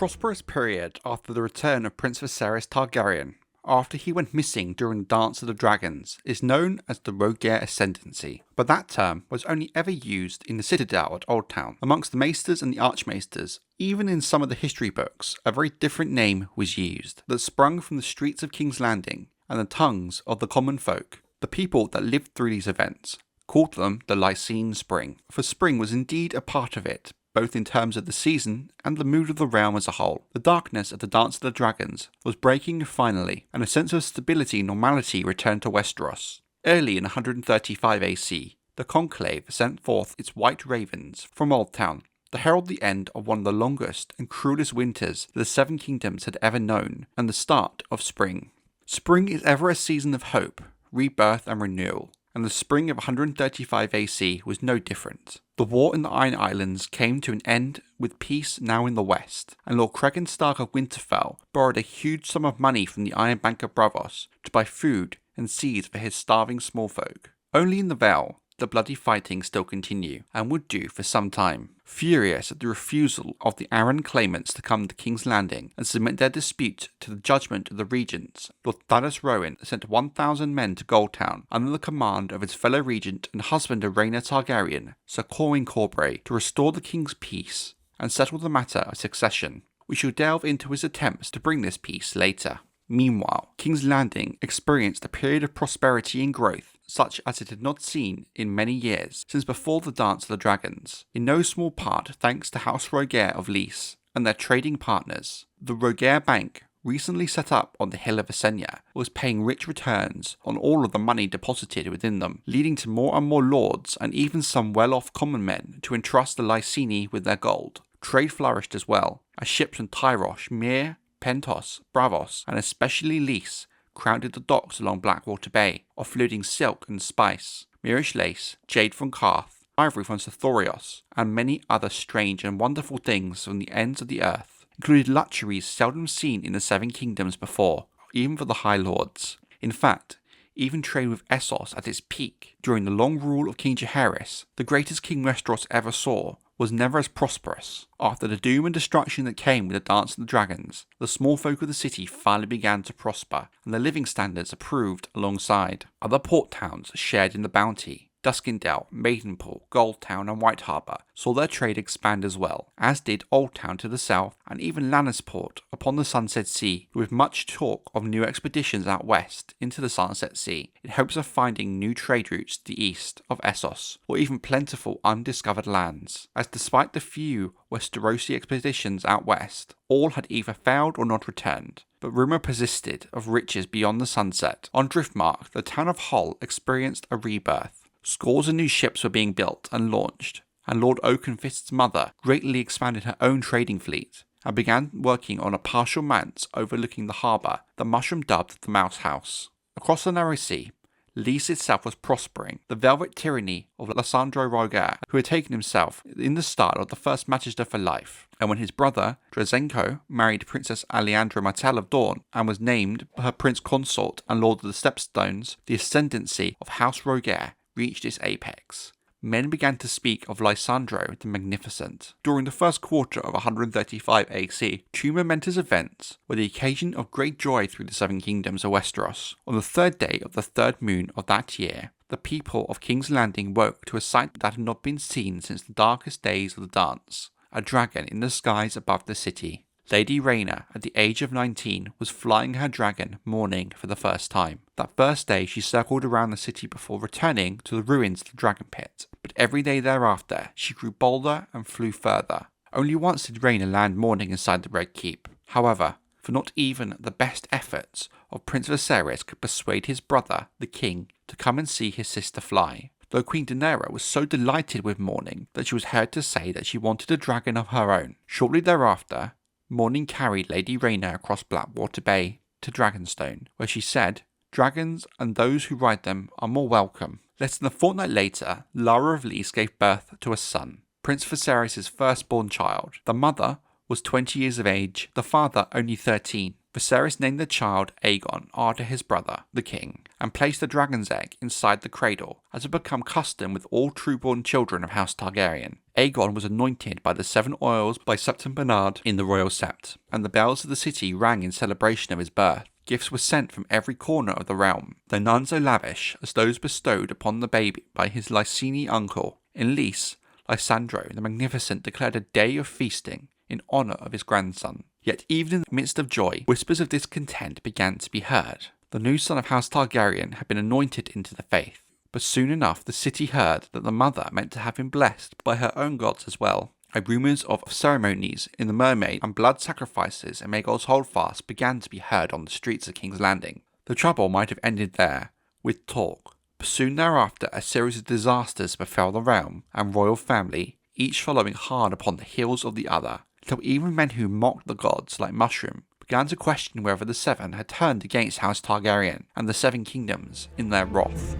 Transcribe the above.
prosperous period after the return of Prince Viserys Targaryen, after he went missing during the Dance of the Dragons, is known as the Rogare Ascendancy, but that term was only ever used in the Citadel at Old Town. Amongst the maesters and the archmaesters, even in some of the history books, a very different name was used, that sprung from the streets of King's Landing and the tongues of the common folk. The people that lived through these events called them the Lysene Spring, for spring was indeed a part of it, both in terms of the season and the mood of the realm as a whole. The darkness of the Dance of the Dragons was breaking finally, and a sense of stability and normality returned to Westeros. Early in 135 AC, the Conclave sent forth its white ravens from Old Town to herald the end of one of the longest and cruelest winters the Seven Kingdoms had ever known, and the start of spring. Spring is ever a season of hope, rebirth and renewal, and the spring of 135 AC was no different. The war in the Iron Islands came to an end with peace now in the west, and Lord Cregan Stark of Winterfell borrowed a huge sum of money from the Iron Bank of Braavos to buy food and seeds for his starving small folk. Only in the Vale the bloody fighting still continue, and would do for some time. Furious at the refusal of the Arryn claimants to come to King's Landing and submit their dispute to the judgment of the regents, Lord Thaddus Rowan sent 1,000 men to Goldtown under the command of his fellow regent and husband of Rhaena Targaryen, Sir Corwyn Corbray, to restore the king's peace and settle the matter of succession. We shall delve into his attempts to bring this peace later. Meanwhile, King's Landing experienced a period of prosperity and growth such as it had not seen in many years since before the Dance of the Dragons, in no small part thanks to House Rogare of Lys and their trading partners. The Rogare Bank, recently set up on the Hill of Visenya, was paying rich returns on all of the money deposited within them, leading to more and more lords and even some well-off common men to entrust the Lysene with their gold. Trade flourished as well, as ships from Tyrosh, Myr, Pentos, Braavos, and especially Lys crowded the docks along Blackwater Bay, offloading silk and spice, Myrish lace, jade from Karth, ivory from Sithorios, and many other strange and wonderful things from the ends of the earth, including luxuries seldom seen in the Seven Kingdoms before, even for the High Lords. In fact, even trade with Essos at its peak during the long rule of King Jaehaerys, the greatest king Westeros ever saw, was never as prosperous. After the doom and destruction that came with the Dance of the Dragons, the small folk of the city finally began to prosper, and their living standards improved alongside. Other port towns shared in the bounty. Duskendale, Maidenpool, Goldtown and White Harbour saw their trade expand as well, as did Old Town to the south and even Lannisport upon the Sunset Sea, with much talk of new expeditions out west into the Sunset Sea in hopes of finding new trade routes to the east of Essos, or even plentiful undiscovered lands, as despite the few Westerosi expeditions out west, all had either failed or not returned. But rumour persisted of riches beyond the sunset. On Driftmark, the town of Hull experienced a rebirth. Scores of new ships were being built and launched, and Lord Oakenfist's mother greatly expanded her own trading fleet and began working on a partial manse overlooking the harbour that Mushroom dubbed the Mouse House. Across the narrow sea, Lys itself was prospering, the velvet tyranny of Lara Rogare, who had taken himself in the style of the first Magister for life, and when his brother, Drazenko, married Princess Aleandra Martell of Dawn and was named her prince consort and lord of the Stepstones, the ascendancy of House Rogare reached its apex. Men began to speak of Lysandro the Magnificent. During the first quarter of 135 AC, two momentous events were the occasion of great joy through the Seven Kingdoms of Westeros. On the third day of the third moon of that year, the people of King's Landing woke to a sight that had not been seen since the darkest days of the dance. A dragon in the skies above the city. Lady Rhaena, at the age of 19, was flying her dragon mourning for the first time. That first day she circled around the city before returning to the ruins of the Dragon Pit, but every day thereafter she grew bolder and flew further. Only once did Rhaena land mourning inside the Red Keep. However, for not even the best efforts of Prince Viserys could persuade his brother, the king, to come and see his sister fly. Though Queen Daenerys was so delighted with mourning that she was heard to say that she wanted a dragon of her own. Shortly thereafter, Morning carried Lady Rhaena across Blackwater Bay to Dragonstone, where she said, "Dragons and those who ride them are more welcome." Less than a fortnight later, Lara of Lys gave birth to a son, Prince Viserys' firstborn child. The mother was 20 years of age, the father only 13. Viserys named the child Aegon after his brother, the king, and placed the dragon's egg inside the cradle, as had become custom with all true-born children of House Targaryen. Aegon was anointed by the 7 oils by Septon Bernard in the royal sept, and the bells of the city rang in celebration of his birth. Gifts were sent from every corner of the realm, though none so lavish as those bestowed upon the baby by his Lysene uncle. In Lys, Lysandro the Magnificent declared a day of feasting in honour of his grandson. Yet even in the midst of joy, whispers of discontent began to be heard. The new son of House Targaryen had been anointed into the faith, but soon enough the city heard that the mother meant to have him blessed by her own gods as well. Rumours of ceremonies in the Mermaid and blood sacrifices in Maegor's Holdfast began to be heard on the streets of King's Landing. The trouble might have ended there, with talk, but soon thereafter a series of disasters befell the realm and royal family, each following hard upon the heels of the other, till even men who mocked the gods like Mushroom began to question whether the 7 had turned against House Targaryen and the 7 kingdoms in their wrath.